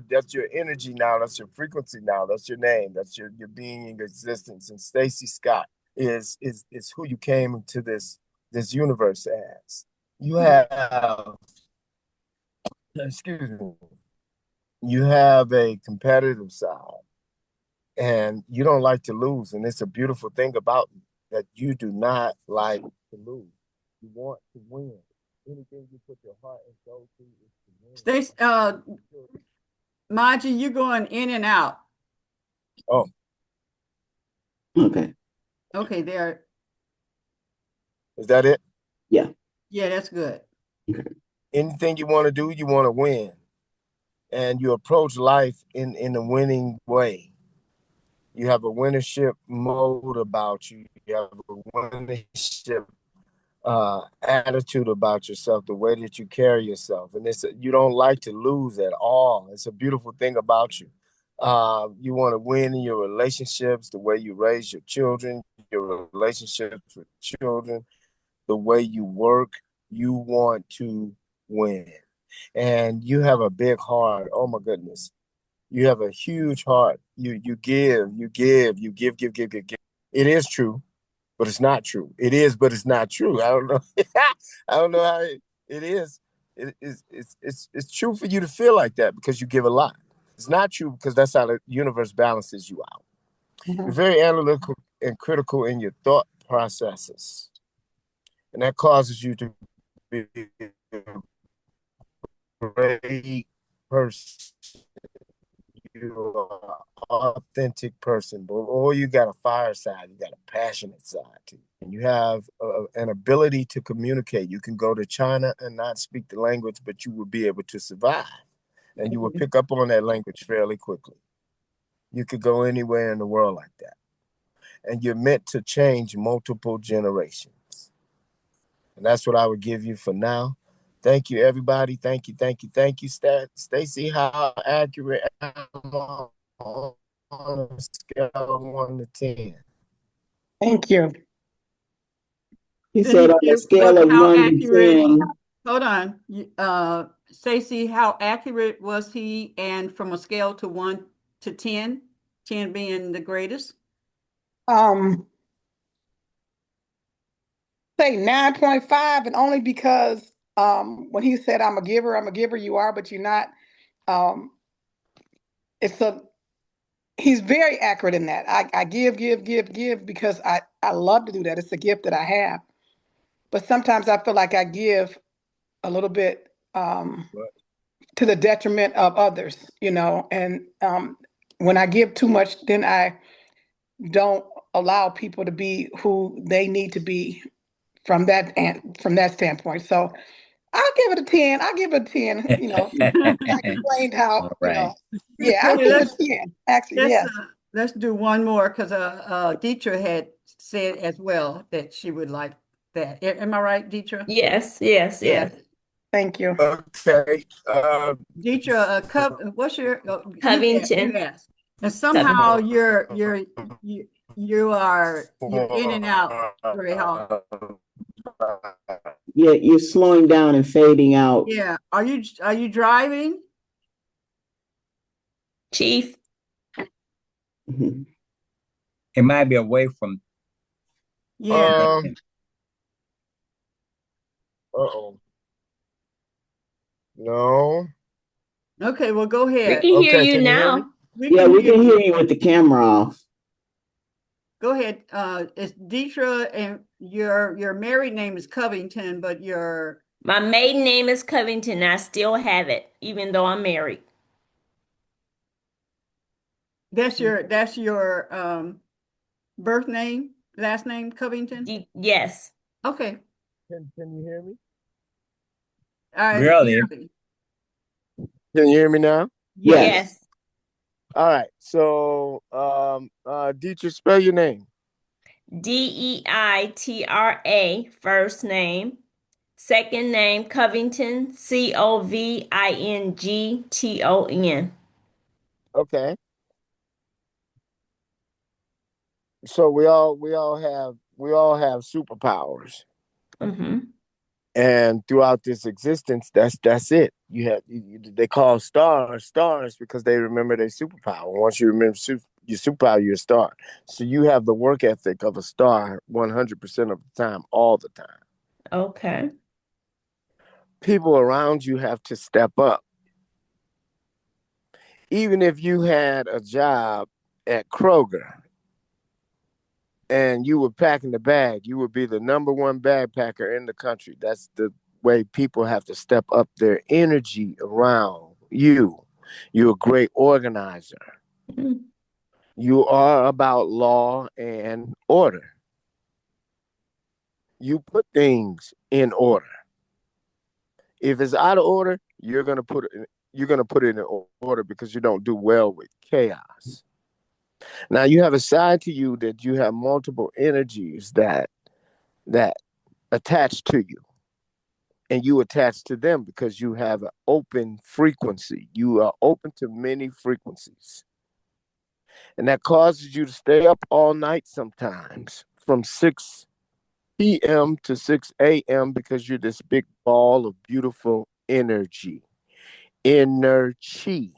energy now. That's your frequency now. That's your name. That's your being in existence. And Stacy Scott is who you came into this universe as. You have, excuse me, you have a competitive side, and you don't like to lose. And it's a beautiful thing about you, that you do not like to lose. You want to win. Anything you put your heart and soul to is to win. Stacy, Maje, you're going in and out. Oh, Okay. Okay, there. is that it? Yeah. Yeah, that's good. Okay. Anything you want to do, you want to win. And you approach life in a winning way. You have a winnership mode about you. You have a winnership attitude about yourself, the way that you carry yourself. And you don't like to lose at all. It's a beautiful thing about you. You want to win in your relationships, the way you raise your children, your relationships with children, the way you work. You want to win. And you have a big heart. Oh my goodness. You have a huge heart. You give. It is true, but it's not true. It is, but it's not true. I don't know. I don't know how it is. It's true for you to feel like that because you give a lot. It's not true because that's how the universe balances you out. Mm-hmm. You're very analytical and critical in your thought processes, and that causes you to be a great person. You're an authentic person, or you got a fire side, you got a passionate side too. And you have an ability to communicate. You can go to China and not speak the language, but you will be able to survive. And you will pick up on that language fairly quickly. You could go anywhere in the world like that. And you're meant to change multiple generations. And that's what I would give you for now. Thank you, everybody. Thank you, Stacy. How accurate am I on a scale of 1 to 10? Thank you. He said on a scale of How 1 accurate? to 10. Hold on. Stacy, how accurate was he? And from a scale to 1 to 10, 10 being the greatest? say 9.5, and only because when he said I'm a giver, you are, but you're not. Um, it's a He's very accurate in that. I give because I love to do that. It's a gift that I have. But sometimes I feel like I give a little bit to the detriment of others, and when I give too much, then I don't allow people to be who they need to be from that standpoint. So I'll give it a 10. I'll give it a 10, I explained how, All right. yeah, I'll Okay, give it a 10. Actually, let's yes. let's do one more because Deetra had said as well that she would like that. Am I right, Deetra? Yes, yes, Yeah. yes. Thank you. Okay. Deetra, what's your you Covington. asked, and somehow Covington. you're in and out very hard. Yeah, you're slowing down and fading out. Yeah, are you driving? Chief. Mhm. It might be away from. Yeah. Uh-oh. No. Okay, well, go We ahead. can hear Okay, you can you hear me? now. We Yeah, can we hear can you. hear you with the camera off. Go ahead. It's Deetra, and your married name is Covington, but My maiden name is Covington. I still have it, even though I'm married. that's your birth name, last name, Covington. Yes. Okay. Can you hear me? Really? Barely. Can you hear me now? Yes. Yes. Yes. All right. So, Dietrich, spell your name. Deitra, first name. Second name, Covington, Covington. Okay. So we all have superpowers, Mm-hmm. and throughout this existence, that's it. They call stars because they remember their superpower. Once you remember your superpower, you're a star. So you have the work ethic of a star 100% of the time, all the time. Okay. People around you have to step up. Even if you had a job at Kroger and you were packing the bag, you would be the number one bag packer in the country. That's the way people have to step up their energy around you. You're a great organizer. Mm. You are about law and order. You put things in order. If it's out of order, you're gonna put it in order because you don't do well with chaos. Now you have a side to you that you have multiple energies that attach to you, and you attach to them because you have an open frequency. You are open to many frequencies, and that causes you to stay up all night sometimes from 6 p.m. to 6 a.m. because you're this big ball of beautiful energy. Energy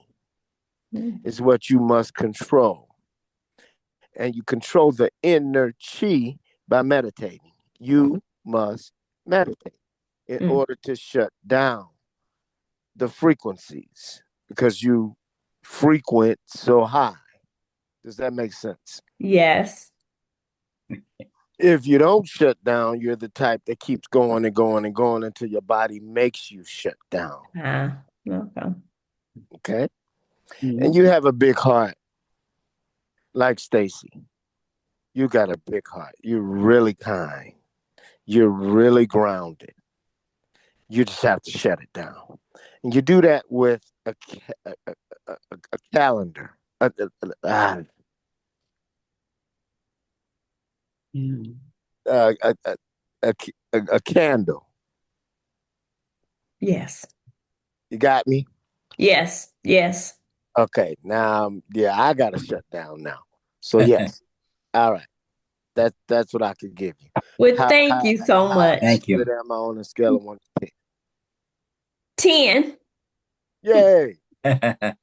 Mm. is what you must control. And you control the inner chi by meditating. You must meditate in Mm. order to shut down the frequencies because you frequent so high. Does that make sense? Yes. If you don't shut down, you're the type that keeps going and going and going until your body makes you shut down. Okay. Okay. And Mhm. you have a big heart, like Stacy. You got a big heart. You're really kind. You're really grounded. You just have to shut it down. And you do that with a calendar, Yeah. a, a, a, a candle. Yes. You got me? Yes. Yes. Okay. Now, yeah, I got to shut down now. So, yes. All right. That's what I could give you. Well, How, thank how, you so how much. Thank you. accurate am I on a scale of 1 to 10? 10. Yay.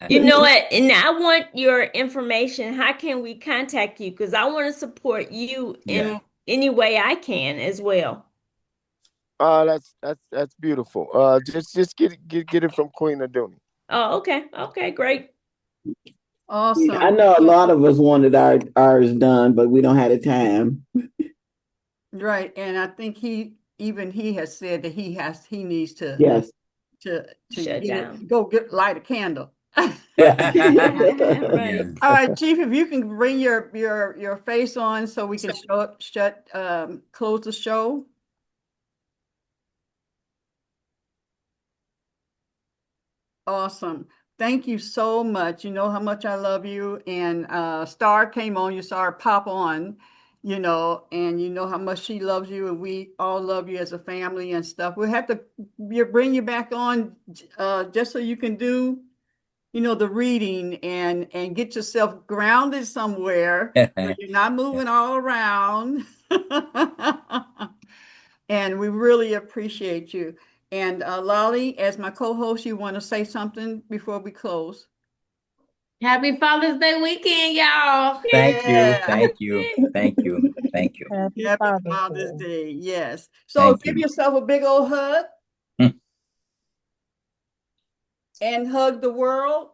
You know what? And I want your information. How can we contact you? Because I want to support you Yeah. in any way I can as well. That's beautiful. Just get it from Queen Aduni. Oh, okay. Okay, great. I Awesome. know a lot of us wanted ours done, but we don't have the time. Right. And I think he has said that he needs to Yes. Shut get down. it, go get light a candle. Right. Yes. All right, Chief, if you can bring your face on so we can close the show. Awesome. Thank you so much. You know how much I love you. And Star came on, you saw her pop on, and you know how much she loves you, and we all love you as a family and stuff. We'll have to bring you back on just so you can do, the reading and get yourself grounded somewhere where you're not moving all around. And we really appreciate you. And Lolly, as my co-host, you want to say something before we close? Happy Father's Day weekend, y'all. Thank you. Yeah. Thank you. Thank you. Thank you. Happy Happy Father's Father's Day. Day. Yes. So Thank give you. yourself a big old hug and hug the world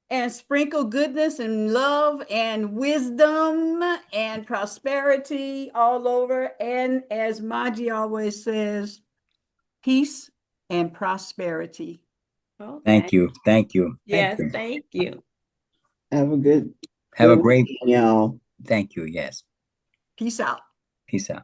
and sprinkle goodness and love and wisdom and prosperity all over. And as Maji always says, peace and prosperity. Okay. Thank you. Thank you. Thank Yes, you. thank you. Have a good Have a good great, weekend, y'all. thank you. Yes. Peace out. Peace out.